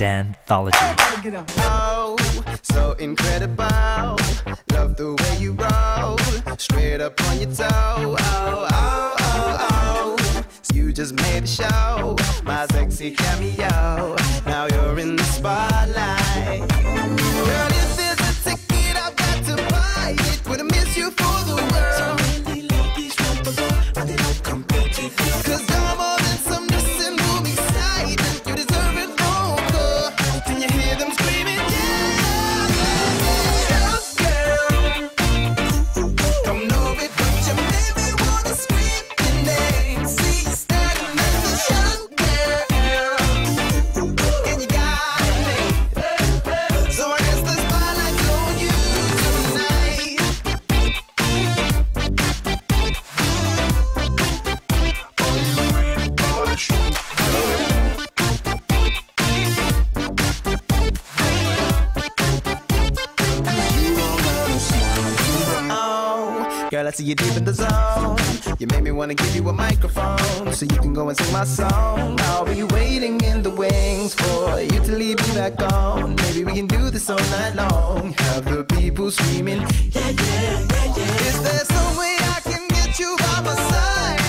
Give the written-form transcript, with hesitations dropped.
Anthology. Oh, so incredible. Love the way you roll, straight up on your toe. Oh, oh, oh, oh. You just made a show, my sexy cameo. Now you're in the spotlight. Girl, if there's a ticket, I've got to buy it. Would I miss you for the world? So really love these rappers, but they don't compare to you. 'Cause you're more than some listen movie sight. You deserve it all. Can you hear them screaming? Yeah, yeah, yeah. Don't know it, but you made me wanna scream your name. See you standing at the show, girl, and you got me. So I guess the spotlight's on you tonight. Are you ready for the show? Girl, I see you deep in the zone. You made me wanna give you a microphone so you can go and sing my song. I'll be waiting in the wings for you to leave me back on. Maybe we can do this all night long. Have the people screaming, yeah, yeah, yeah, yeah. Is there some way I can get you by my side?